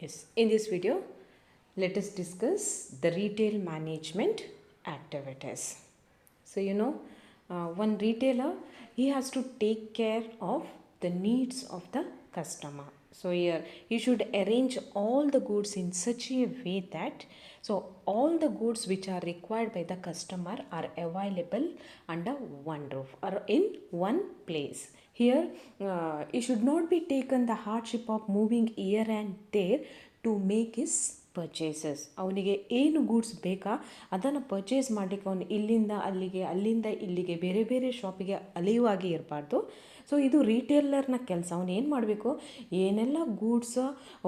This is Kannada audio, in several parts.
Yes, in this video, let us discuss the retail management activities. So, one retailer, he has to take care of the needs of the customer. So, here he should arrange all the goods in such a way that all the goods which are required by the customer are available under one roof or in one place. Here, it should not be taken the hardship of moving here and there to make his purchases. ಅವನಿಗೆ ಏನು ಗೂಡ್ಸ್ ಬೇಕಾ ಅದನ್ನು ಪರ್ಚೇಸ್ ಮಾಡಲಿಕ್ಕೆ ಅವನು ಇಲ್ಲಿಂದ ಅಲ್ಲಿಗೆ ಅಲ್ಲಿಂದ ಇಲ್ಲಿಗೆ ಬೇರೆ ಬೇರೆ ಶಾಪಿಗೆ ಅಲೆಯುವಾಗೆ ಇರಬಾರ್ದು. ಸೊ ಇದು ರೀಟೇಲರ್ನ ಕೆಲಸ. ಅವನು ಏನು ಮಾಡಬೇಕು, ಏನೆಲ್ಲ ಗೂಡ್ಸ್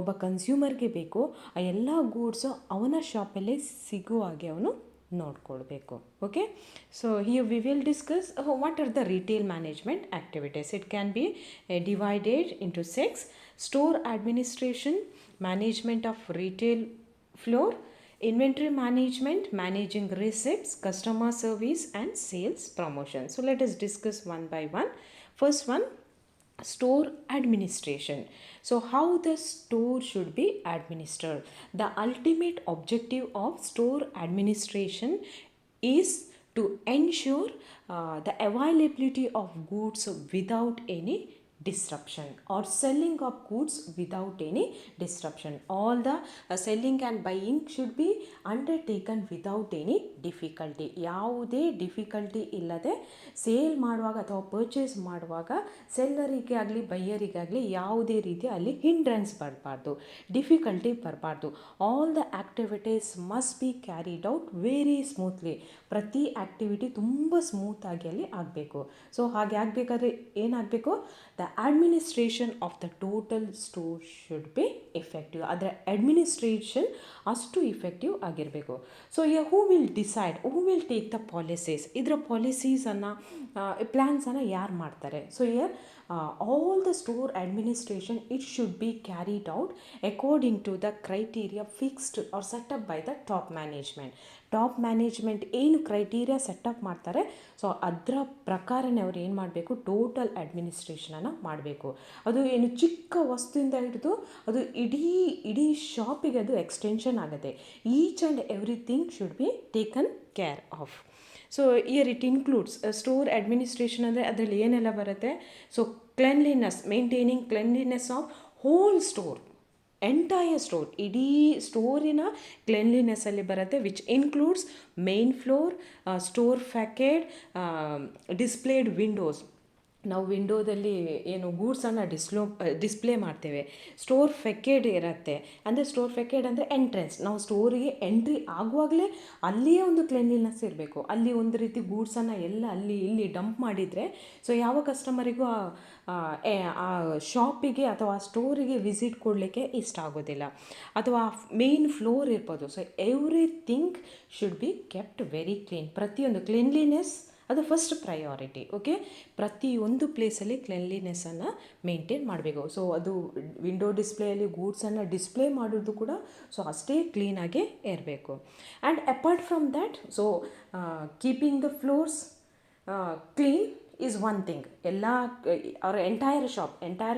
ಒಬ್ಬ ಕನ್ಸ್ಯೂಮರ್ಗೆ ಬೇಕು ಆ ಎಲ್ಲ ಗೂಡ್ಸು ಅವನ ಶಾಪಲ್ಲೇ ಸಿಗುವ ಹಾಗೆ ಅವನು ನೋಡ್ಕೊಳ್ಬೇಕು. Okay, so here we will discuss what are the retail management activities. It can be divided into 6: store administration, management of retail floor, inventory management, managing receipts, customer service and sales promotion. So let us discuss one by one. First one, store administration. So how the store should be administered. The ultimate objective of store administration is to ensure the availability of goods without any disruption, or selling of goods without any disruption. All the selling and buying should be undertaken without any difficulty. ಯಾವುದೇ ಡಿಫಿಕಲ್ಟಿ ಇಲ್ಲದೆ ಸೇಲ್ ಮಾಡುವಾಗ ಅಥವಾ ಪರ್ಚೇಸ್ ಮಾಡುವಾಗ ಸೆಲ್ಲರಿಗೆ ಆಗಲಿ ಬೈಯರಿಗಾಗಲಿ ಯಾವುದೇ ರೀತಿ ಅಲ್ಲಿ ಹಿಂಡ್ರೆನ್ಸ್ ಬರಬಾರ್ದು, ಡಿಫಿಕಲ್ಟಿ ಬರಬಾರ್ದು. All the activities must be carried out very smoothly. ಪ್ರತಿ ಆ್ಯಕ್ಟಿವಿಟಿ ತುಂಬ ಸ್ಮೂತಾಗಿ ಅಲ್ಲಿ ಆಗಬೇಕು. ಸೊ ಹಾಗೆ ಆಗಬೇಕಾದ್ರೆ ಏನಾಗಬೇಕು, the administration of the total store should be effective. ಅದರ ಅಡ್ಮಿನಿಸ್ಟ್ರೇಷನ್ ಅಷ್ಟು ಇಫೆಕ್ಟಿವ್ ಆಗಿರಬೇಕು. So who will decide, who will take the policies. ಇದರ ಪಾಲಿಸೀಸನ್ನು ಪ್ಲ್ಯಾನ್ಸನ್ನು ಯಾರು ಮಾಡ್ತಾರೆ? So here all the store administration it should be carried out according to the criteria fixed or set up by the top management. Top management ಏನು ಕ್ರೈಟೀರಿಯಾ ಸೆಟಪ್ ಮಾಡ್ತಾರೆ, ಸೊ ಅದರ ಪ್ರಕಾರನೇ ಅವ್ರು ಏನು ಮಾಡಬೇಕು, ಟೋಟಲ್ ಅಡ್ಮಿನಿಸ್ಟ್ರೇಷನನ್ನು ಮಾಡಬೇಕು. ಅದು ಏನು ಚಿಕ್ಕ ವಸ್ತುವಿಂದ ಹಿಡಿದು ಅದು ಇಡೀ ಶಾಪಿಗೆ ಅದು ಎಕ್ಸ್ಟೆನ್ಷನ್ ಆಗುತ್ತೆ. Each and everything should be taken care of. So here it includes store administration ಅಂದರೆ ಅದರಲ್ಲಿ ಏನೆಲ್ಲ ಬರುತ್ತೆ. So cleanliness, maintaining cleanliness of whole store, entire store, ಇಡೀ ಸ್ಟೋರಿನ ಕ್ಲೆನ್ಲಿನೆಸ್ಸಲ್ಲಿ ಬರುತ್ತೆ. Which includes main floor, store facade, displayed windows. ನಾವು ವಿಂಡೋದಲ್ಲಿ ಏನು ಗೂಡ್ಸನ್ನು ಡಿಸ್ಪ್ಲೇ ಮಾಡ್ತೇವೆ. ಸ್ಟೋರ್ ಫೆಕೇಡ್ ಇರುತ್ತೆ. ಅಂದರೆ ಸ್ಟೋರ್ ಫೆಕೇಡ್ ಅಂದರೆ ಎಂಟ್ರೆನ್ಸ್. ನಾವು ಸ್ಟೋರಿಗೆ ಎಂಟ್ರಿ ಆಗುವಾಗಲೇ ಅಲ್ಲಿಯೇ ಒಂದು ಕ್ಲೆನ್ಲಿನೆಸ್ ಇರಬೇಕು. ಅಲ್ಲಿ ಒಂದು ರೀತಿ ಗೂಡ್ಸನ್ನು ಎಲ್ಲ ಅಲ್ಲಿ ಇಲ್ಲಿ ಡಂಪ್ ಮಾಡಿದರೆ ಸೊ ಯಾವ ಕಸ್ಟಮರಿಗೂ ಆ ಶಾಪಿಗೆ ಅಥವಾ ಆ ಸ್ಟೋರಿಗೆ ವಿಸಿಟ್ ಕೊಡಲಿಕ್ಕೆ ಇಷ್ಟ ಆಗೋದಿಲ್ಲ. ಅಥವಾ ಮೇನ್ ಫ್ಲೋರ್ ಇರ್ಬೋದು. So everything should be kept very clean. ಪ್ರತಿಯೊಂದು ಕ್ಲೀನ್ಲಿನೆಸ್ ಅದು ಫಸ್ಟ್ ಪ್ರಯಾರಿಟಿ. ಓಕೆ, ಪ್ರತಿಯೊಂದು ಪ್ಲೇಸಲ್ಲಿ ಕ್ಲೆನ್ಲಿನೆಸ್ಸನ್ನು ಮೇಂಟೈನ್ ಮಾಡಬೇಕು. ಸೊ ಅದು ವಿಂಡೋ ಡಿಸ್ಪ್ಲೇಯಲ್ಲಿ ಗೂಡ್ಸನ್ನು ಡಿಸ್ಪ್ಲೇ ಮಾಡೋದು ಕೂಡ ಸೊ ಅಷ್ಟೇ ಕ್ಲೀನಾಗೇ ಇರಬೇಕು. And apart from that, so keeping the floors clean is one thing. ಎಲ್ಲ ಅವ್ರ ಎಂಟೈರ್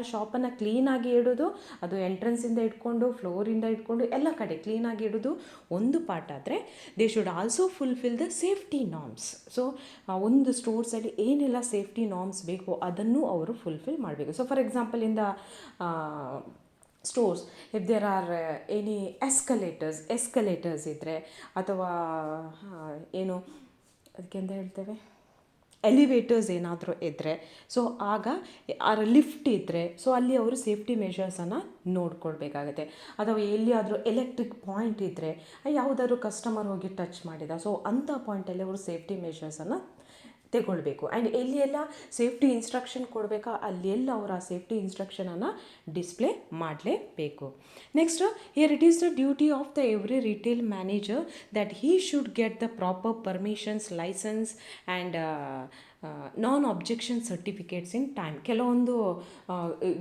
ಶಾಪನ್ನು ಕ್ಲೀನಾಗಿ ಇಡೋದು, ಅದು ಎಂಟ್ರೆನ್ಸಿಂದ ಇಟ್ಕೊಂಡು ಫ್ಲೋರಿಂದ ಇಟ್ಕೊಂಡು ಎಲ್ಲ ಕಡೆ ಕ್ಲೀನಾಗಿ ಇಡೋದು ಒಂದು ಪಾರ್ಟ್ ಆದರೆ, they should also fulfil the safety norms. So ಒಂದು ಸ್ಟೋರ್ಸಲ್ಲಿ ಏನೆಲ್ಲ ಸೇಫ್ಟಿ ನಾರ್ಮ್ಸ್ ಬೇಕು ಅದನ್ನು ಅವರು ಫುಲ್ಫಿಲ್ ಮಾಡಬೇಕು. So for example in the stores if there are any escalators ಇದ್ದರೆ, ಅಥವಾ ಏನು ಅದಕ್ಕೆ ಅಂತ ಹೇಳ್ತೇವೆ, ಎಲಿವೇಟರ್ಸ್ ಏನಾದರೂ ಇದ್ದರೆ, ಸೊ ಆಗ ಲಿಫ್ಟ್ ಇದ್ದರೆ ಸೊ ಅಲ್ಲಿ ಅವರು ಸೇಫ್ಟಿ ಮೆಷರ್ಸನ್ನು ನೋಡ್ಕೊಳ್ಬೇಕಾಗತ್ತೆ. ಅಥವಾ ಎಲ್ಲಿಯಾದರೂ ಎಲೆಕ್ಟ್ರಿಕ್ ಪಾಯಿಂಟ್ ಇದ್ದರೆ, ಯಾವುದಾದ್ರೂ ಕಸ್ಟಮರ್ ಹೋಗಿ ಟಚ್ ಮಾಡಿದ, ಸೊ ಅಂಥ ಪಾಯಿಂಟಲ್ಲಿ ಅವರು ಸೇಫ್ಟಿ ಮೆಷರ್ಸನ್ನು ತೆಗೊಳ್ಬೇಕು. ಆ್ಯಂಡ್ ಎಲ್ಲಿ ಎಲ್ಲ ಸೇಫ್ಟಿ ಇನ್ಸ್ಟ್ರಕ್ಷನ್ ಕೊಡಬೇಕಾ ಅಲ್ಲಿ ಎಲ್ಲ ಅವರು ಆ ಸೇಫ್ಟಿ ಇನ್ಸ್ಟ್ರಕ್ಷನನ್ನು ಡಿಸ್ಪ್ಲೇ ಮಾಡಲೇಬೇಕು. Next, here it is the duty of the every retail manager that he should get the proper permissions, license and non objection certificates in time. ಕೆಲವೊಂದು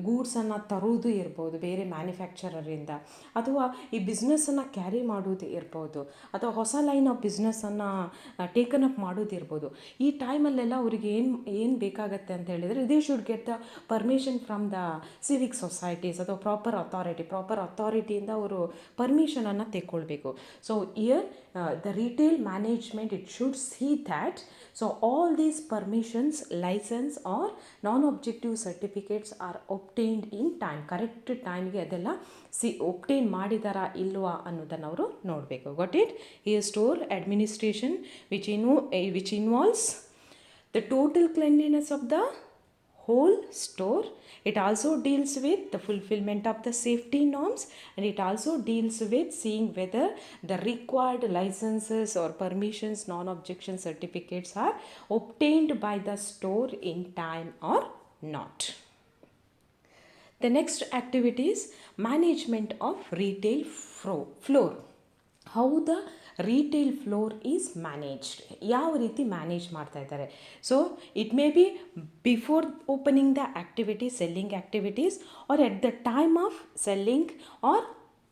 ಗೂಡ್ಸನ್ನು ತರುವುದು ಇರ್ಬೋದು ಬೇರೆ ಮ್ಯಾನುಫ್ಯಾಕ್ಚರರಿಂದ, ಅಥವಾ ಈ ಬಿಸ್ನೆಸ್ಸನ್ನು ಕ್ಯಾರಿ ಮಾಡೋದು ಇರ್ಬೋದು, ಅಥವಾ ಹೊಸ ಲೈನ್ ಆಫ್ ಬಿಸ್ನೆಸ್ಸನ್ನು ಟೇಕನ್ ಅಪ್ ಮಾಡೋದಿರ್ಬೋದು. ಈ ಟೈಮಲ್ಲೆಲ್ಲ ಅವ್ರಿಗೆ ಏನು ಬೇಕಾಗತ್ತೆ ಅಂತ ಹೇಳಿದರೆ, they should get the permission from the civic societies ಅಥವಾ ಪ್ರಾಪರ್ ಅಥಾರಿಟಿಯಿಂದ ಅವರು ಪರ್ಮಿಷನನ್ನು ತೆಕ್ಕೊಳ್ಬೇಕು. So here the retail management, it should see that so all these permissions, license or non-objective certificates are obtained in time. Correct ಟೈಮ್ಗೆ ಅದೆಲ್ಲ ಒಬ್ಟೈನ್ ಮಾಡಿದಾರಾ ಇಲ್ವಾ ಅನ್ನೋದನ್ನು ಅವರು ನೋಡಬೇಕು. Got it? ಈ store administration which involves the total cleanliness of the whole store. It also deals with the fulfillment of the safety norms, and it also deals with seeing whether the required licenses or permissions, non-objection certificates are obtained by the store in time or not. The next activity is management of retail floor. How the retail floor is managed, ಯಾವ ರೀತಿ ಮ್ಯಾನೇಜ್ ಮಾಡ್ತಾ ಇದ್ದಾರೆ. So it may be before opening the activity, selling activities, or at the time of selling, or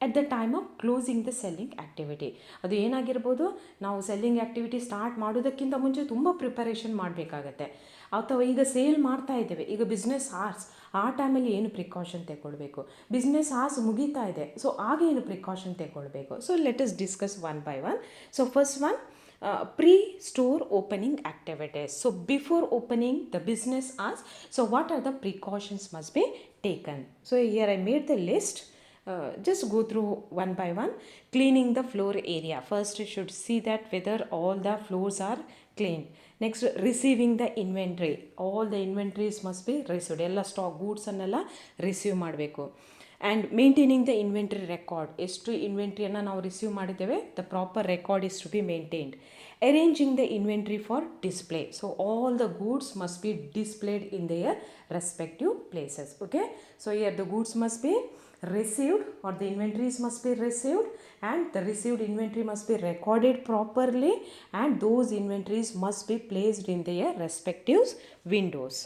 at the time of closing the selling activity. ಅದು ಏನಾಗಿರ್ಬೋದು, ನಾವು ಸೆಲ್ಲಿಂಗ್ ಆ್ಯಕ್ಟಿವಿಟಿ ಸ್ಟಾರ್ಟ್ ಮಾಡೋದಕ್ಕಿಂತ ಮುಂಚೆ ತುಂಬ ಪ್ರಿಪರೇಷನ್ ಮಾಡಬೇಕಾಗತ್ತೆ. ಅಥವಾ ಈಗ ಸೇಲ್ ಮಾಡ್ತಾ ಇದ್ದೇವೆ, ಈಗ ಬಿಸ್ನೆಸ್ ಆರ್ಸ್, ಆ ಟೈಮಲ್ಲಿ ಏನು ಪ್ರಿಕಾಷನ್ ತಗೊಳ್ಬೇಕು, ಬಿಸ್ನೆಸ್ ಆರ್ಸ್ ಮುಗೀತಾ ಇದೆ, ಸೊ ಆಗ ಏನು ಪ್ರಿಕಾಷನ್ ತಗೊಳ್ಬೇಕು. So let us discuss one by one. So first one, pre-store opening activities. So before opening the business hours, so what are the precautions must be taken? So here I made the list. Just go through one by one. Cleaning the floor area. First you should see that whether all the floors are clean. Next, receiving the inventory. All the inventories must be received. ಎಲ್ಲ ಸ್ಟಾಕ್ ಗೂಡ್ಸ್ ಅನ್ನೆಲ್ಲ ರಿಸೀವ್ ಮಾಡಬೇಕು. And maintaining the inventory record. ಎಷ್ಟು ಇನ್ವೆಂಟ್ರಿಯನ್ನು ನಾವು ರಿಸೀವ್ ಮಾಡಿದ್ದೇವೆ, the proper record is to be maintained. Arranging the inventory for display. So all the goods must be displayed in their respective places. Okay, so here the goods must be received, or the inventories must be received, and the received inventory must be recorded properly, and those inventories must be placed in their respective windows.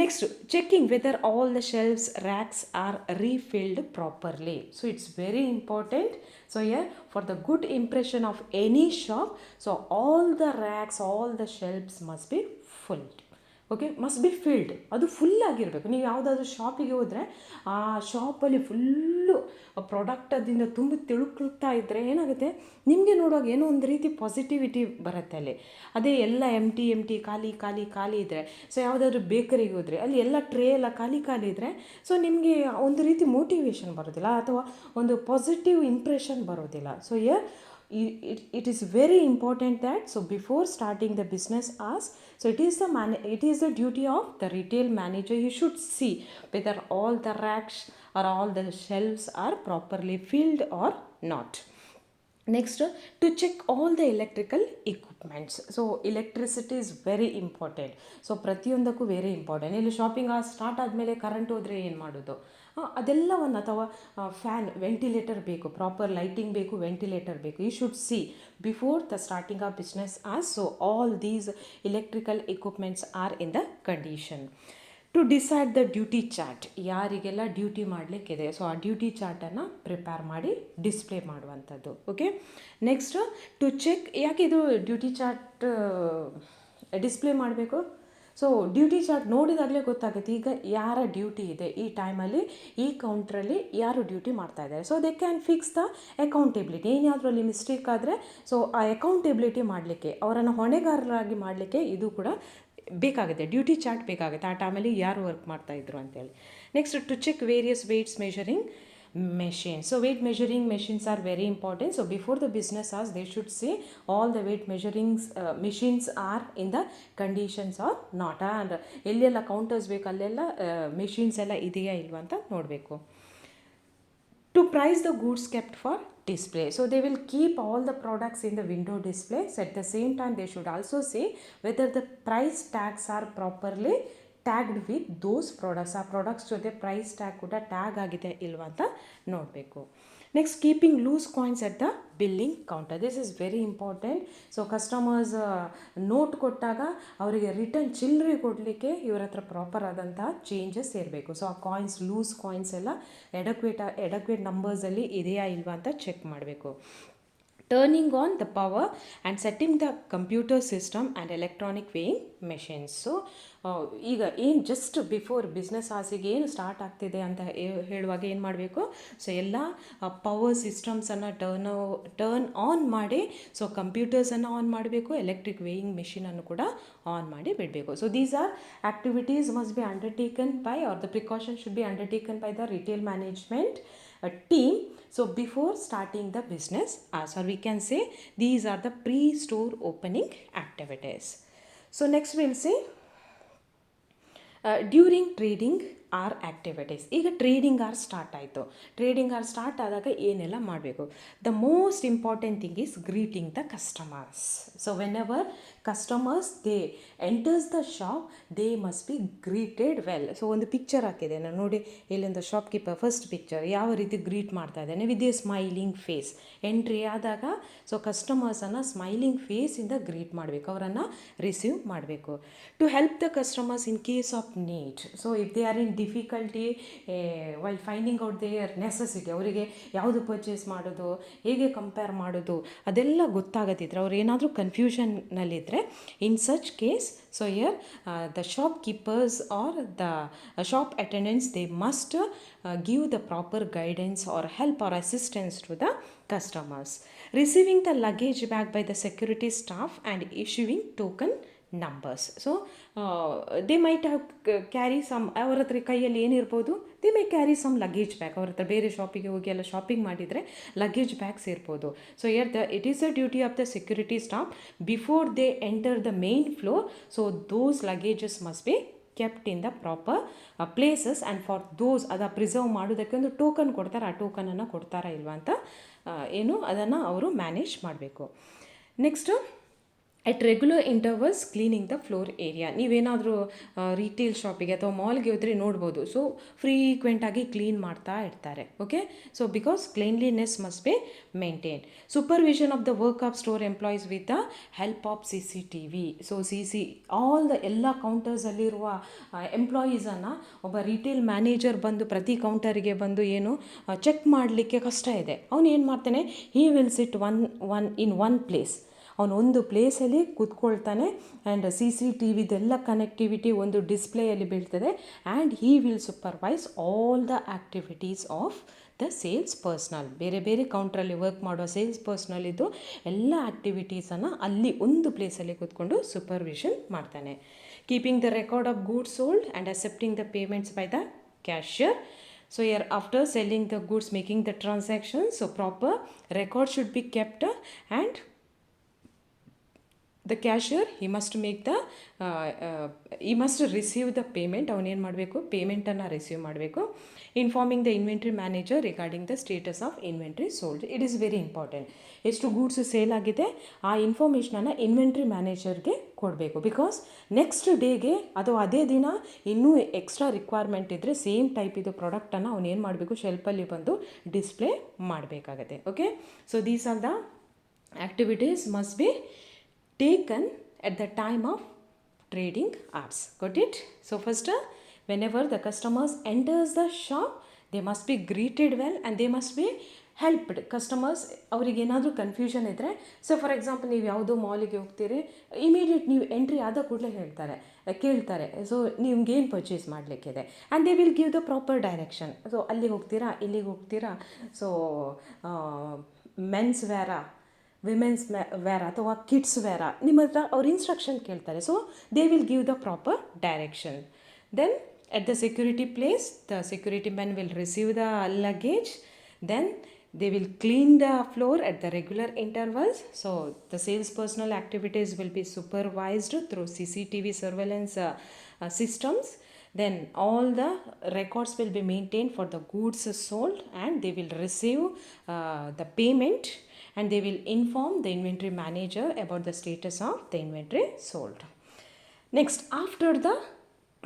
Next, checking whether all the shelves, racks are refilled properly. So it's very important. So here, for the good impression of any shop, so all the racks, all the shelves must be filled. Okay, must be filled. ಅದು ಫುಲ್ಲಾಗಿರಬೇಕು. ನೀವು ಯಾವುದಾದ್ರೂ ಶಾಪಿಗೆ ಹೋದರೆ ಆ ಶಾಪಲ್ಲಿ ಫುಲ್ಲು ಪ್ರಾಡಕ್ಟ್ ಅದರಿಂದ ತುಂಬ ತಿಳ್ಕೊಳ್ತಾ ಇದ್ದರೆ ಏನಾಗುತ್ತೆ, ನಿಮಗೆ ನೋಡುವಾಗ ಏನೋ ಒಂದು ರೀತಿ ಪಾಸಿಟಿವಿಟಿ ಬರುತ್ತೆ ಅಲ್ಲಿ. ಅದೇ ಎಲ್ಲ ಎಮ್ ಟಿ ಖಾಲಿ ಇದ್ದರೆ, ಸೊ ಯಾವುದಾದ್ರೂ ಬೇಕರಿಗೆ ಹೋದರೆ ಅಲ್ಲಿ ಎಲ್ಲ ಟ್ರೇ ಎಲ್ಲ ಖಾಲಿ ಇದ್ದರೆ, ಸೊ ನಿಮಗೆ ಒಂದು ರೀತಿ ಮೋಟಿವೇಶನ್ ಬರೋದಿಲ್ಲ, ಅಥವಾ ಒಂದು ಪಾಸಿಟಿವ್ ಇಂಪ್ರೆಷನ್ ಬರೋದಿಲ್ಲ. So it is very important that so before starting the business hours, so it is the duty of the retail manager. You should see whether all the racks or all the shelves are properly filled or not. Next, to check all the electrical equipments. So electricity is very important. So ಪ್ರತಿಯೊಂದಕ್ಕೂ ವೆರಿ ಇಂಪಾರ್ಟೆಂಟ್. ಇಲ್ಲಿ ಶಾಪಿಂಗ್ ಸ್ಟಾರ್ಟ್ ಆದಮೇಲೆ ಕರೆಂಟ್ ಹೋದರೆ ಏನು ಮಾಡೋದು, ಅದೆಲ್ಲವನ್ನು, ಅಥವಾ ಫ್ಯಾನ್, ವೆಂಟಿಲೇಟರ್ ಬೇಕು, ಪ್ರಾಪರ್ ಲೈಟಿಂಗ್ ಬೇಕು, ವೆಂಟಿಲೇಟರ್ ಬೇಕು. You should see before the starting of business hours. So all these electrical equipments are in the condition. To decide the duty chart. ಯಾರಿಗೆಲ್ಲ ಡ್ಯೂಟಿ ಮಾಡಲಿಕ್ಕಿದೆ, ಸೊ ಆ ಡ್ಯೂಟಿ ಚಾರ್ಟನ್ನು ಪ್ರಿಪೇರ್ ಮಾಡಿ ಡಿಸ್ಪ್ಲೇ ಮಾಡುವಂಥದ್ದು. Okay, next to check. ಯಾಕೆ ಇದು ಡ್ಯೂಟಿ ಚಾರ್ಟ್ ಡಿಸ್ಪ್ಲೇ ಮಾಡಬೇಕು? ಸೊ ಡ್ಯೂಟಿ ಚಾರ್ಟ್ ನೋಡಿದಾಗಲೇ ಗೊತ್ತಾಗುತ್ತೆ ಈಗ ಯಾರ ಡ್ಯೂಟಿ ಇದೆ, ಈ ಟೈಮಲ್ಲಿ ಈ ಕೌಂಟ್ರಲ್ಲಿ ಯಾರು ಡ್ಯೂಟಿ ಮಾಡ್ತಾ ಇದ್ದಾರೆ. So they can fix the accountability. ಏನಾದರೂ ಅಲ್ಲಿ ಮಿಸ್ಟೇಕ್ ಆದರೆ, ಸೊ ಆ ಅಕೌಂಟೆಬಿಲಿಟಿ ಮಾಡಲಿಕ್ಕೆ, ಅವರನ್ನು ಹೊಣೆಗಾರರಾಗಿ ಮಾಡಲಿಕ್ಕೆ ಇದು ಕೂಡ ಬೇಕಾಗುತ್ತೆ, ಡ್ಯೂಟಿ ಚಾರ್ಟ್ ಬೇಕಾಗುತ್ತೆ. ಆ ಟೈಮಲ್ಲಿ ಯಾರು ವರ್ಕ್ ಮಾಡ್ತಾಯಿದ್ರು ಅಂತೇಳಿ. Next, to check various weights measuring machines. So weight measuring machines are very important. So before the business hours, they should say all the weight measuring machines are in the conditions or not. And ಎಲ್ಲೆಲ್ಲ ಕೌಂಟರ್ಸ್ ಬೇಕು ಅಲ್ಲೆಲ್ಲ ಮೆಷಿನ್ಸ್ ಎಲ್ಲ ಇದೆಯಾ ಇಲ್ವಾ ಅಂತ ನೋಡಬೇಕು. To price the goods kept for display. So they will keep all the products in the window display. So at the same time they should also say whether the price tags are properly tagged with those products. ಆ ಪ್ರಾಡಕ್ಟ್ಸ್ ಜೊತೆ ಪ್ರೈಸ್ ಟ್ಯಾಗ್ ಕೂಡ ಟ್ಯಾಗ್ ಆಗಿದೆ ಇಲ್ವಾ ಅಂತ ನೋಡಬೇಕು. Next, keeping loose coins at the billing counter. This is very important. So customers note ಕೊಟ್ಟಾಗ ಅವರಿಗೆ ರಿಟರ್ನ್ ಚಿಲ್ಲರೆ ಕೊಡಲಿಕ್ಕೆ ಇವ್ರ ಹತ್ರ ಪ್ರಾಪರ್ ಆದಂತಹ ಚೇಂಜಸ್ ಇರಬೇಕು. ಸೊ ಆ ಕಾಯಿನ್ಸ್, ಲೂಸ್ ಕಾಯಿನ್ಸ್ ಎಲ್ಲ ಎಡಕ್ವೇಟ್ ನಂಬರ್ಸಲ್ಲಿ ಇದೆಯಾ ಇಲ್ವಾ ಅಂತ ಚೆಕ್ ಮಾಡಬೇಕು. Turning on the power and setting the computer system and electronic weighing machines. So ಈಗ ಏನು ಜಸ್ಟ್ ಬಿಫೋರ್ ಬಿಸ್ನೆಸ್ ಆಸಿಗೆ ಏನು ಸ್ಟಾರ್ಟ್ ಆಗ್ತಿದೆ ಅಂತ ಹೇಳುವಾಗ ಏನು ಮಾಡಬೇಕು, ಸೊ ಎಲ್ಲ ಪವರ್ ಸಿಸ್ಟಮ್ಸನ್ನು ಟರ್ನ್ ಆನ್ ಮಾಡಿ, ಸೊ ಕಂಪ್ಯೂಟರ್ಸನ್ನು ಆನ್ ಮಾಡಬೇಕು, ಎಲೆಕ್ಟ್ರಿಕ್ ವೇಯಿಂಗ್ ಮೆಷಿನನ್ನು ಕೂಡ ಆನ್ ಮಾಡಿ ಬಿಡಬೇಕು. So these are activities must B undertaken by, are the precaution should be undertaken by the retail management team. So before starting the business, or we can say these are the pre-store opening activities. So next we'll say during trading hour activities. ಈಗ ಟ್ರೇಡಿಂಗ್ ಆರ್ ಸ್ಟಾರ್ಟ್ ಆಯಿತು. ಟ್ರೇಡಿಂಗ್ ಆರ್ ಸ್ಟಾರ್ಟ್ ಆದಾಗ ಏನೆಲ್ಲ ಮಾಡಬೇಕು? The most important thing is greeting the customers. So whenever customers they enters the shop, they must be greeted well. So ಒಂದು ಪಿಕ್ಚರ್ ಹಾಕಿದೆ ನಾನು ನೋಡಿ, ಇಲ್ಲಿಂದ ಶಾಪ್ ಕೀಪರ್ ಫಸ್ಟ್ ಪಿಕ್ಚರ್ ಯಾವ ರೀತಿ ಗ್ರೀಟ್ ಮಾಡ್ತಾ ಇದ್ದಾನೆ with a smiling face. Entry ಆದಾಗ ಸೊ ಕಸ್ಟಮರ್ಸನ್ನು ಸ್ಮೈಲಿಂಗ್ ಫೇಸಿಂದ ಗ್ರೀಟ್ ಮಾಡಬೇಕು, ಅವರನ್ನು ರಿಸೀವ್ ಮಾಡಬೇಕು. To help the customers in case of need. So if they are in difficulty while finding out their necessity, ಅವರಿಗೆ ಯಾವುದು ಪರ್ಚೇಸ್ ಮಾಡೋದು, ಹೇಗೆ ಕಂಪೇರ್ ಮಾಡೋದು ಅದೆಲ್ಲ ಗೊತ್ತಾಗತ್ತಿದ್ರೆ, ಅವ್ರು ಏನಾದರೂ ಕನ್ಫ್ಯೂಷನ್ನಲ್ಲಿದ್ದರೆ, in such case, so here the shopkeepers or the shop attendants, they must give the proper guidance or help or assistance to the customers. Receiving the luggage bag by the security staff and issuing token numbers. So they might have carry some, ಅವ್ರ ಹತ್ರ ಕೈಯಲ್ಲಿ ಏನಿರ್ಬೋದು, they may carry some luggage bag. ಅವ್ರ ಹತ್ರ ಬೇರೆ ಶಾಪಿಗೆ ಹೋಗಿ ಎಲ್ಲ ಶಾಪಿಂಗ್ ಮಾಡಿದರೆ ಲಗೇಜ್ ಬ್ಯಾಗ್ಸ್ ಇರ್ಬೋದು. So here it is the duty of the security staff before they enter the main floor. So those luggages must be kept in the proper places and for those ಅದ ಪ್ರಿಸರ್ವ್ ಮಾಡೋದಕ್ಕೆ ಒಂದು ಟೋಕನ್ ಕೊಡ್ತಾರೆ. ಆ ಟೋಕನನ್ನು ಕೊಡ್ತಾರಾ ಇಲ್ವಾ ಅಂತ ಅದನ್ನು ಅವರು ಮ್ಯಾನೇಜ್ ಮಾಡಬೇಕು. Next, at regular intervals cleaning the floor area. ನೀವೇನಾದರೂ ರಿಟೇಲ್ ಶಾಪಿಗೆ ಅಥವಾ ಮಾಲ್ಗೆ ಹೋದರೆ ನೋಡ್ಬೋದು, ಸೊ ಫ್ರೀಕ್ವೆಂಟಾಗಿ ಕ್ಲೀನ್ ಮಾಡ್ತಾ ಇರ್ತಾರೆ. Okay, so because cleanliness must be maintain. Supervision of the work of store employees with the help of CCTV. So all the ಎಲ್ಲ ಕೌಂಟರ್ಸಲ್ಲಿರುವ ಎಂಪ್ಲಾಯೀಸನ್ನು ಒಬ್ಬ ರಿಟೇಲ್ ಮ್ಯಾನೇಜರ್ ಬಂದು ಪ್ರತಿ ಕೌಂಟರಿಗೆ ಬಂದು ಏನು ಚೆಕ್ ಮಾಡಲಿಕ್ಕೆ ಕಷ್ಟ ಇದೆ. ಅವನು ಏನು ಮಾಡ್ತಾನೆ, he will sit in one place. ಅವನು ಒಂದು ಪ್ಲೇಸಲ್ಲಿ ಕೂತ್ಕೊಳ್ತಾನೆ ಆ್ಯಂಡ್ CCTVದೆಲ್ಲ ಕನೆಕ್ಟಿವಿಟಿ ಒಂದು ಡಿಸ್ಪ್ಲೇಯಲ್ಲಿ ಬೀಳ್ತದೆ. And he will supervise all the activities of the sales personal. ಬೇರೆ ಬೇರೆ ಕೌಂಟ್ರಲ್ಲಿ ವರ್ಕ್ ಮಾಡೋ ಸೇಲ್ಸ್ ಪರ್ಸ್ನಲ್ಲಿದ್ದು ಎಲ್ಲ ಆ್ಯಕ್ಟಿವಿಟೀಸನ್ನು ಅಲ್ಲಿ ಒಂದು ಪ್ಲೇಸಲ್ಲಿ ಕೂತ್ಕೊಂಡು ಸೂಪರ್ವಿಷನ್ ಮಾಡ್ತಾನೆ. Keeping the record of goods sold and accepting the payments by the cashier. So here after selling the goods, making the transactions, so proper record should be kept and the cashier, he must make the he must receive the payment. ಅವನೇನು ಮಾಡಬೇಕು, ಪೇಮೆಂಟನ್ನು ರಿಸೀವ್ ಮಾಡಬೇಕು. Informing the inventory manager regarding the status of inventory sold. It is very important. ಎಷ್ಟು ಗೂಡ್ಸ್ ಸೇಲ್ ಆಗಿದೆ ಆ ಇನ್ಫಾರ್ಮೇಷನನ್ನು ಇನ್ವೆಂಟ್ರಿ ಮ್ಯಾನೇಜರ್ಗೆ ಕೊಡಬೇಕು. ಬಿಕಾಸ್ ನೆಕ್ಸ್ಟ್ ಡೇಗೆ ಅಥವಾ ಅದೇ ದಿನ ಇನ್ನೂ ಎಕ್ಸ್ಟ್ರಾ ರಿಕ್ವೈರ್ಮೆಂಟ್ ಇದ್ದರೆ ಸೇಮ್ ಟೈಪ್ ಇದು ಪ್ರಾಡಕ್ಟನ್ನು ಅವನು ಏನು ಮಾಡಬೇಕು, ಶೆಲ್ಫಲ್ಲಿ ಬಂದು ಡಿಸ್ಪ್ಲೇ ಮಾಡಬೇಕಾಗತ್ತೆ. Okay, so these are the activities must B taken at the time of trading hours. Got it? So first, whenever the customers enters the shop, they must be greeted well and they must be helped. Customers ಅವ್ರಿಗೆ ಏನಾದರೂ ಕನ್ಫ್ಯೂಷನ್ ಇದ್ದರೆ, ಸೊ ಫಾರ್ ಎಕ್ಸಾಂಪಲ್ ನೀವು ಯಾವುದೋ ಮಾಲಿಗೆ ಹೋಗ್ತೀರಿ, ಇಮಿಡಿಯೇಟ್ ನೀವು ಎಂಟ್ರಿ ಆದ ಕೂಡಲೇ ಕೇಳ್ತಾರೆ, ಸೊ ನಿಮ್ಗೇನು ಪರ್ಚೇಸ್ ಮಾಡಲಿಕ್ಕಿದೆ, and they will give the proper direction. So ಅಲ್ಲಿಗೆ ಹೋಗ್ತೀರಾ, ಇಲ್ಲಿಗೆ ಹೋಗ್ತೀರಾ, ಸೊ ಮೆನ್ಸ್ ವೇರಾ, ವಿಮೆನ್ಸ್ ವೇರ್ ಅಥವಾ ಕಿಡ್ಸ್ ವೇರ, ನಿಮ್ಮ ಹತ್ರ ಅವ್ರು ಇನ್ಸ್ಟ್ರಕ್ಷನ್ ಕೇಳ್ತಾರೆ. So they will give the proper direction. Then at the security place, the security men will receive the luggage. Then they will clean the floor at the regular intervals. So the sales personnel activities will be supervised through CCTV surveillance systems. Then all the records will be maintained for the goods sold and they will receive the payment and they will inform the inventory manager about the status of the inventory sold. Next, after the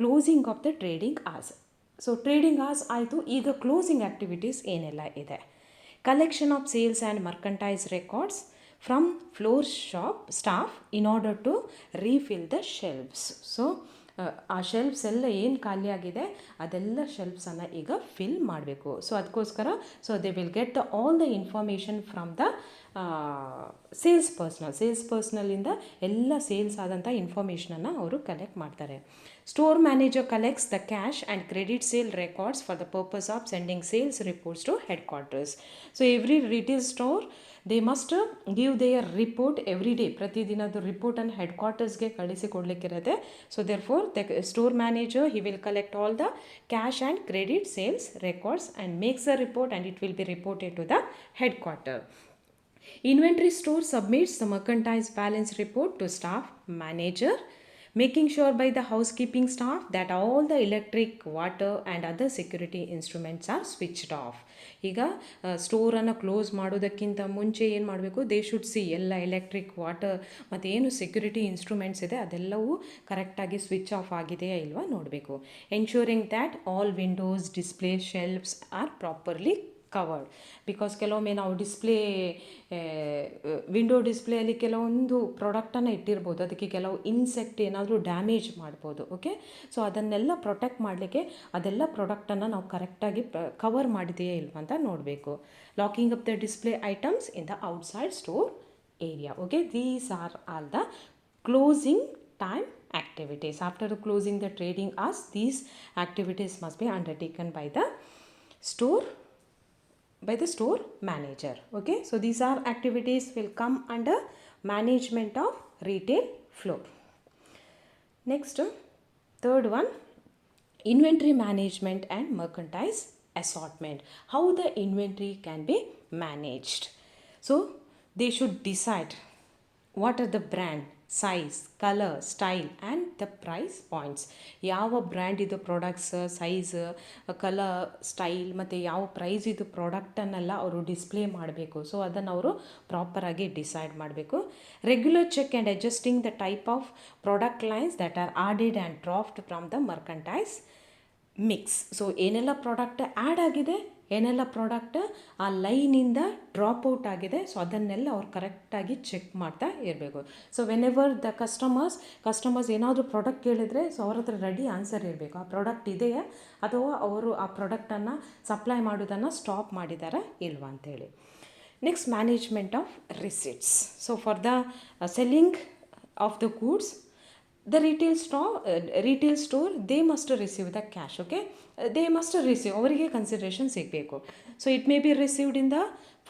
closing of the trading hours. So trading hours ಆಯಿತು. ಈಗ ಕ್ಲೋಸಿಂಗ್ ಆ್ಯಕ್ಟಿವಿಟೀಸ್ ಏನೆಲ್ಲ ಇದೆ? Collection of sales and merchandise records from floor shop staff in order to refill the shelves. So ಆ ಶೆಲ್ಫ್ಸ್ ಎಲ್ಲ ಏನು ಖಾಲಿಯಾಗಿದೆ ಅದೆಲ್ಲ ಶೆಲ್ಫ್ಸನ್ನು ಈಗ ಫಿಲ್ ಮಾಡಬೇಕು. ಸೊ ಅದಕ್ಕೋಸ್ಕರ they will get all the information from the sales ಪರ್ಸ್ನಲಿಂದ ಎಲ್ಲ ಸೇಲ್ಸ್ ಆದಂಥ ಇನ್ಫಾರ್ಮೇಷನನ್ನು ಅವರು ಕಲೆಕ್ಟ್ ಮಾಡ್ತಾರೆ. Store manager collects the cash and credit sale records for the purpose of sending sales reports to headquarters. So every retail store they must give their report every day. ಪ್ರತಿದಿನದ ರಿಪೋರ್ಟನ್ನು ಹೆಡ್ ಕ್ವಾರ್ಟರ್ಸ್ಗೆ ಕಳಿಸಿಕೊಡ್ಲಿಕ್ಕಿರುತ್ತೆ. So therefore the store manager he will collect all the cash and credit sales records and makes a report and it will be reported to the head quarter. Inventory store submits the mercantile balance report to staff manager, making sure by the housekeeping staff that all the electric, water and other security instruments are switched off. ಈಗ ಸ್ಟೋರನ್ನು ಕ್ಲೋಸ್ ಮಾಡೋದಕ್ಕಿಂತ ಮುಂಚೆ ಏನು ಮಾಡಬೇಕು? ದೇ ಶುಡ್ ಸಿ ಎಲ್ಲ ಎಲೆಕ್ಟ್ರಿಕ್, ವಾಟರ್ ಮತ್ತು ಏನು ಸೆಕ್ಯೂರಿಟಿ ಇನ್ಸ್ಟ್ರೂಮೆಂಟ್ಸ್ ಇದೆ ಅದೆಲ್ಲವೂ ಕರೆಕ್ಟಾಗಿ ಸ್ವಿಚ್ ಆಫ್ ಆಗಿದೆಯಾ ಇಲ್ವಾ ನೋಡಬೇಕು. Ensuring that all windows, display, shelves are properly covered. Because ಕೆಲವೊಮ್ಮೆ ನಾವು ವಿಂಡೋ ಡಿಸ್ಪ್ಲೇಯಲ್ಲಿ ಕೆಲವೊಂದು ಪ್ರಾಡಕ್ಟನ್ನು ಇಟ್ಟಿರ್ಬೋದು, ಅದಕ್ಕೆ ಕೆಲವು ಇನ್ಸೆಕ್ಟ್ ಏನಾದರೂ ಡ್ಯಾಮೇಜ್ ಮಾಡ್ಬೋದು. ಓಕೆ, ಸೊ ಅದನ್ನೆಲ್ಲ ಪ್ರೊಟೆಕ್ಟ್ ಮಾಡಲಿಕ್ಕೆ ಅದೆಲ್ಲ ಪ್ರಾಡಕ್ಟನ್ನು ನಾವು ಕರೆಕ್ಟಾಗಿ ಕವರ್ ಮಾಡಿದೆಯೇ ಇಲ್ವ ಅಂತ ನೋಡಬೇಕು. Locking up the display items in the outside store area. Okay, these are all the closing time activities. After closing the trading hours, these activities must be undertaken by the store manager. Okay, so these are activities will come under management of retail floor. Next, third one, inventory management and merchandise assortment. How the inventory can be managed? So they should decide what are the brand, size, colour, style and the price points. ಯಾವ ಬ್ರ್ಯಾಂಡ್ ಇದು ಪ್ರಾಡಕ್ಟ್ಸ್, ಸೈಜ್, ಕಲರ್, ಸ್ಟೈಲ್ ಮತ್ತು ಯಾವ ಪ್ರೈಸ್ ಇದು ಪ್ರಾಡಕ್ಟನ್ನೆಲ್ಲ ಅವರು ಡಿಸ್ಪ್ಲೇ ಮಾಡಬೇಕು. ಸೊ ಅದನ್ನು ಅವರು ಪ್ರಾಪರಾಗಿ ಡಿಸೈಡ್ ಮಾಡಬೇಕು. Regular check and adjusting the type of product lines that are added and draft from the merchandise mix. So ಏನೆಲ್ಲ ಪ್ರಾಡಕ್ಟ್ ಆ್ಯಡ್ ಆಗಿದೆ, ಏನೆಲ್ಲ ಪ್ರಾಡಕ್ಟ್ ಆ ಲೈನಿಂದ ಡ್ರಾಪ್ ಔಟ್ ಆಗಿದೆ, ಸೊ ಅದನ್ನೆಲ್ಲ ಅವ್ರು ಕರೆಕ್ಟಾಗಿ ಚೆಕ್ ಮಾಡ್ತಾ ಇರಬೇಕು. So whenever the customers ಏನಾದರೂ ಪ್ರಾಡಕ್ಟ್ ಕೇಳಿದರೆ ಸೊ ಅವ್ರ ಹತ್ರ ರೆಡಿ ಆನ್ಸರ್ ಇರಬೇಕು. ಆ ಪ್ರಾಡಕ್ಟ್ ಇದೆಯಾ ಅಥವಾ ಅವರು ಆ ಪ್ರಾಡಕ್ಟನ್ನು ಸಪ್ಲೈ ಮಾಡೋದನ್ನು ಸ್ಟಾಪ್ ಮಾಡಿದಾರಾ ಇಲ್ವಾ ಅಂತೇಳಿ. Next, management of receipts. So for the selling of the goods, the retail store they must receive the cash. Okay, they must receive, ಅವರಿಗೆ ಕನ್ಸಿಡರೇಷನ್ ಸಿಗಬೇಕು. So it may be received in the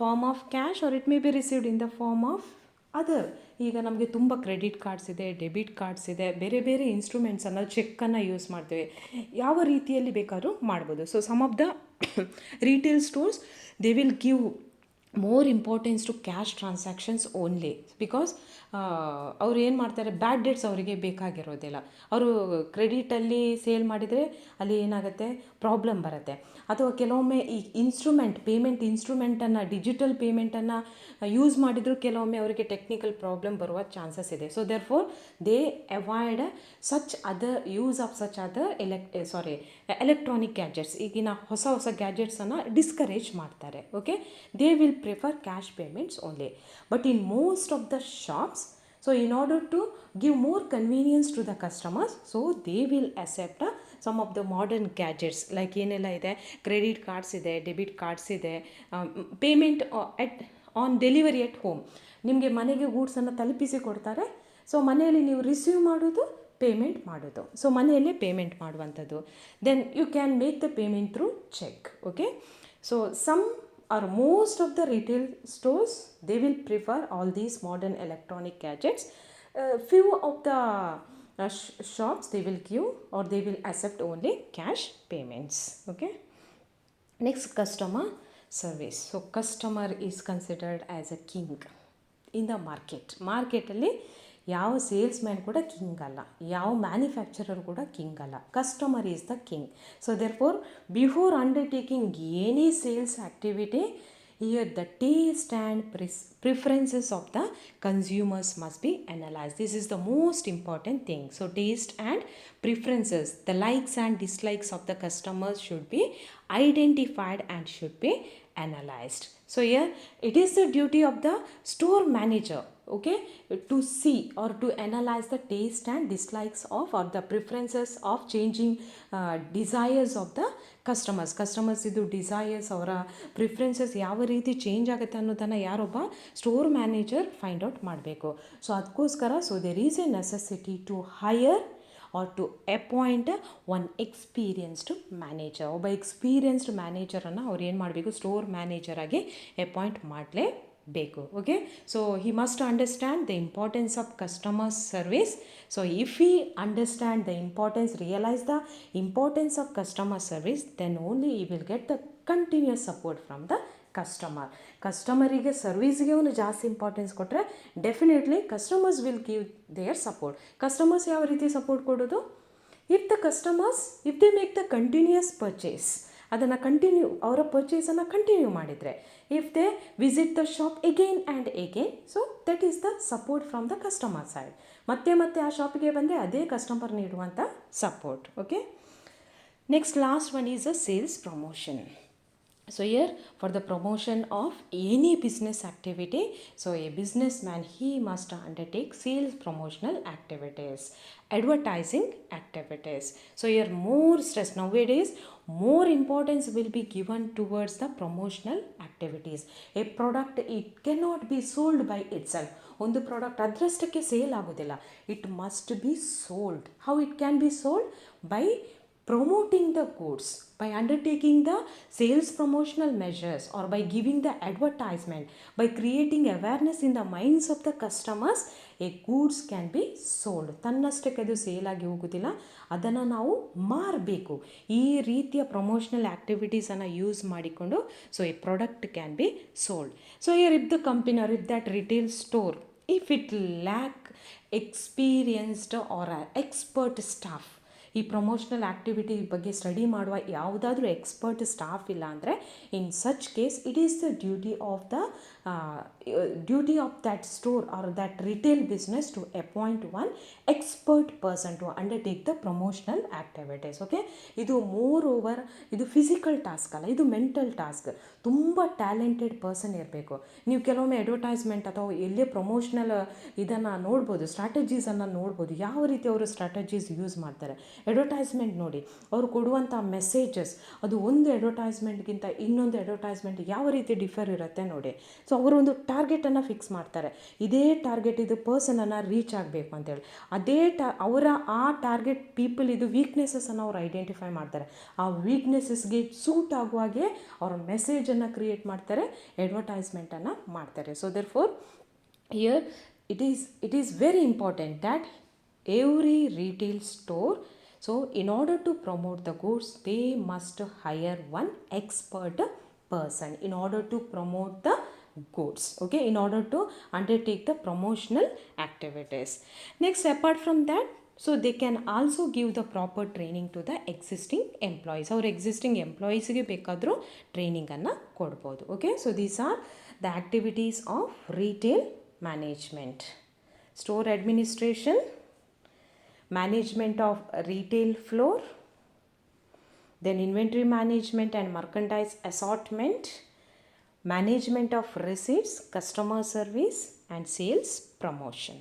form of cash or it may be received in the form of other. ಈಗ ನಮಗೆ ತುಂಬ ಕ್ರೆಡಿಟ್ ಕಾರ್ಡ್ಸ್ ಇದೆ, ಡೆಬಿಟ್ ಕಾರ್ಡ್ಸ್ ಇದೆ, ಬೇರೆ ಬೇರೆ ಇನ್ಸ್ಟ್ರೂಮೆಂಟ್ಸನ್ನು, ಚೆಕ್ಕನ್ನು ಯೂಸ್ ಮಾಡ್ತೇವೆ. ಯಾವ ರೀತಿಯಲ್ಲಿ ಬೇಕಾದ್ರೂ ಮಾಡ್ಬೋದು. So some of the retail stores they will give more importance to cash transactions only, because ಅವ್ರು ಏನು ಮಾಡ್ತಾರೆ, ಬ್ಯಾಡ್ ಡೇಟ್ಸ್ ಅವರಿಗೆ ಬೇಕಾಗಿರೋದಿಲ್ಲ. ಅವರು ಕ್ರೆಡಿಟಲ್ಲಿ ಸೇಲ್ ಮಾಡಿದರೆ ಅಲ್ಲಿ ಏನಾಗುತ್ತೆ, ಪ್ರಾಬ್ಲಮ್ ಬರುತ್ತೆ. ಅಥವಾ ಕೆಲವೊಮ್ಮೆ ಈ ಪೇಮೆಂಟ್ ಇನ್ಸ್ಟ್ರೂಮೆಂಟನ್ನು, ಡಿಜಿಟಲ್ ಪೇಮೆಂಟನ್ನು ಯೂಸ್ ಮಾಡಿದರೂ ಕೆಲವೊಮ್ಮೆ ಅವರಿಗೆ ಟೆಕ್ನಿಕಲ್ ಪ್ರಾಬ್ಲಮ್ ಬರುವ ಚಾನ್ಸಸ್ ಇದೆ. So therefore they avoid use of such other electronic gadgets. ಈಗಿನ ಹೊಸ ಗ್ಯಾಜೆಟ್ಸನ್ನು ಡಿಸ್ಕರೇಜ್ ಮಾಡ್ತಾರೆ. Okay, they will prefer cash payments only. But in most of the shops, so in order to give more convenience to the customers, so they will accept some of the modern gadgets like ಏನೆಲ್ಲ ಇದೆ, ಕ್ರೆಡಿಟ್ ಕಾರ್ಡ್ಸ್ ಇದೆ, ಡೆಬಿಟ್ ಕಾರ್ಡ್ಸ್ ಇದೆ, payment on delivery at home. ನಿಮಗೆ ಮನೆಗೆ ಗೂಡ್ಸನ್ನು ತಲುಪಿಸಿ ಕೊಡ್ತಾರೆ. ಸೊ ಮನೆಯಲ್ಲಿ ನೀವು ರಿಸೀವ್ ಮಾಡೋದು, ಪೇಮೆಂಟ್ ಮಾಡೋದು. ಸೊ ಮನೆಯಲ್ಲೇ ಪೇಮೆಂಟ್ ಮಾಡುವಂಥದ್ದು. Then you can make the payment through cheque. Okay, so or most of the retail stores they will prefer all these modern electronic gadgets. Few of the shops they will give or they will accept only cash payments. Okay, next, customer service. So customer is considered as a king in the market. ಯಾವ ಸೇಲ್ಸ್ಮ್ಯಾನ್ ಕೂಡ ಕಿಂಗ್ ಅಲ್ಲ, ಯಾವ ಮ್ಯಾನುಫ್ಯಾಕ್ಚರರ್ ಕೂಡ ಕಿಂಗ್ ಅಲ್ಲ. Customer is the king. So therefore before undertaking any sales activity, here the taste and preferences of the consumers must be analyzed. This is the most important thing. So taste and preferences, the likes and dislikes of the customers should be identified and should be analyzed. So here it is the duty of the store manager, okay, to see or to analyze the taste and dislikes of or the preferences of changing desires of the customers ಇದು ಡಿಸೈರ್ಸ್ ಅವರ ಪ್ರಿಫರೆನ್ಸಸ್ ಯಾವ ರೀತಿ ಚೇಂಜ್ ಆಗುತ್ತೆ ಅನ್ನೋದನ್ನು ಯಾರೊಬ್ಬ ಸ್ಟೋರ್ ಮ್ಯಾನೇಜರ್ ಫೈಂಡ್ ಔಟ್ ಮಾಡಬೇಕು. ಸೊ ಅದಕ್ಕೋಸ್ಕರ there is a necessity to hire or to appoint one experienced manager. ಒಬ್ಬ ಎಕ್ಸ್ಪೀರಿಯನ್ಸ್ಡ್ ಮ್ಯಾನೇಜರನ್ನು ಅವ್ರು ಏನು ಮಾಡಬೇಕು, ಸ್ಟೋರ್ ಮ್ಯಾನೇಜರಾಗಿ ಅಪಾಯಿಂಟ್ ಮಾಡಲೇಬೇಕು. Okay, so he must understand the importance of customer service. So if he understand the importance, realise the importance of customer service, then only he will get the continuous support from the ಕಸ್ಟಮರಿಗೆ ಸರ್ವಿಸ್ಗೆ ಅವನು ಜಾಸ್ತಿ ಇಂಪಾರ್ಟೆನ್ಸ್ ಕೊಟ್ಟರೆ definitely customers will give their support. Customers ಯಾವ ರೀತಿ ಸಪೋರ್ಟ್ ಕೊಡೋದು? If they make the continuous purchase, ಅದನ್ನು ಅವರ ಪರ್ಚೇಸನ್ನು ಕಂಟಿನ್ಯೂ ಮಾಡಿದರೆ, if they visit the shop again and again, so that is the support from the customer side. ಮತ್ತೆ ಆ ಶಾಪಿಗೆ ಬಂದರೆ ಅದೇ ಕಸ್ಟಮರ್ ನೀಡುವಂಥ support. Okay, next last one is a sales promotion. So here for the promotion of any business activity, so a businessman, he must undertake sales promotional activities, advertising activities. So here more stress nowadays, more importance will be given towards the promotional activities. A product, it cannot be sold by itself. ಒಂದು ಪ್ರಾಡಕ್ಟ್ ಅದರಷ್ಟಕ್ಕೆ ಸೇಲ್ ಆಗೋದಿಲ್ಲ, it must be sold. How it can be sold? By promoting the goods, by undertaking the sales promotional measures, or by giving the advertisement, by creating awareness in the minds of the customers, a goods can be sold. ತನ್ನಷ್ಟಕ್ಕೆ ಅದು ಸೇಲ್ ಆಗಿ ಹೋಗೋದಿಲ್ಲ, ಅದನ್ನು ನಾವು ಮಾರಬೇಕು. ಈ ರೀತಿಯ ಪ್ರಮೋಷನಲ್ ಆ್ಯಕ್ಟಿವಿಟೀಸನ್ನು ಯೂಸ್ ಮಾಡಿಕೊಂಡು so a product can be sold. So here if the company or if that retail store, if it lack experienced or expert staff, ಈ ಪ್ರಮೋಷನಲ್ ಆ್ಯಕ್ಟಿವಿಟಿ ಬಗ್ಗೆ ಸ್ಟಡಿ ಮಾಡುವ ಯಾವುದಾದ್ರೂ ಎಕ್ಸ್ಪರ್ಟ್ ಸ್ಟಾಫ್ ಇಲ್ಲ ಅಂದರೆ, in such case it is the duty of that store or that retail business to appoint one expert person to undertake the promotional activities. Okay, ಇದು ಮೋರ್ ಓವರ್ ಇದು ಫಿಸಿಕಲ್ ಟಾಸ್ಕ್ ಅಲ್ಲ, ಇದು ಮೆಂಟಲ್ ಟಾಸ್ಕ್. ತುಂಬ ಟ್ಯಾಲೆಂಟೆಡ್ ಪರ್ಸನ್ ಇರಬೇಕು. ನೀವು ಕೆಲವೊಮ್ಮೆ ಅಡ್ವರ್ಟೈಸ್ಮೆಂಟ್ ಅಥವಾ ಎಲ್ಲೇ ಪ್ರಮೋಷನಲ್ ಇದನ್ನು ನೋಡ್ಬೋದು, ಸ್ಟ್ರಾಟಜೀಸನ್ನು ನೋಡ್ಬೋದು, ಯಾವ ರೀತಿ ಅವರು ಸ್ಟ್ರಾಟಜೀಸ್ ಯೂಸ್ ಮಾಡ್ತಾರೆ. ಅಡ್ವರ್ಟೈಸ್ಮೆಂಟ್ ನೋಡಿ, ಅವರು ಕೊಡುವಂಥ ಮೆಸೇಜಸ್, ಅದು ಒಂದು ಅಡ್ವರ್ಟೈಸ್ಮೆಂಟ್ಗಿಂತ ಇನ್ನೊಂದು ಅಡ್ವರ್ಟೈಸ್ಮೆಂಟ್ ಯಾವ ರೀತಿ ಡಿಫರ್ ಇರುತ್ತೆ ನೋಡಿ. ಸೊ ಅವರು ಒಂದು ಟಾರ್ಗೆಟನ್ನು ಫಿಕ್ಸ್ ಮಾಡ್ತಾರೆ, ಇದೇ ಟಾರ್ಗೆಟ್ ಇದು ಪರ್ಸನನ್ನು ರೀಚ್ ಆಗಬೇಕು ಅಂತೇಳಿ. ಅದೇ ಅವರ ಆ ಟಾರ್ಗೆಟ್ ಪೀಪಲ್ ಇದು ವೀಕ್ನೆಸಸನ್ನು ಅವ್ರು ಐಡೆಂಟಿಫೈ ಮಾಡ್ತಾರೆ. ಆ ವೀಕ್ನೆಸಸ್ಗೆ ಸೂಟ್ ಆಗುವ ಹಾಗೆ ಅವ್ರ ಮೆಸೇಜನ್ನು ಕ್ರಿಯೇಟ್ ಮಾಡ್ತಾರೆ, ಅಡ್ವರ್ಟೈಸ್ಮೆಂಟನ್ನು ಮಾಡ್ತಾರೆ. So therefore here it is very important that every retail store, so in order to promote the goods, they must hire one expert person in order to promote the goods. Okay, in order to undertake the promotional activities. Next, apart from that, so they can also give the proper training to the existing employees. Our existing employees ಗೆ ಬೇಕಾದರೂ ಟ್ರೈನಿಂಗನ್ನು ಕೊಡ್ಬೋದು. Okay, so these are the activities of retail management. Store administration, management of retail floor, then inventory management and merchandise assortment, management of receipts, customer service and sales promotion.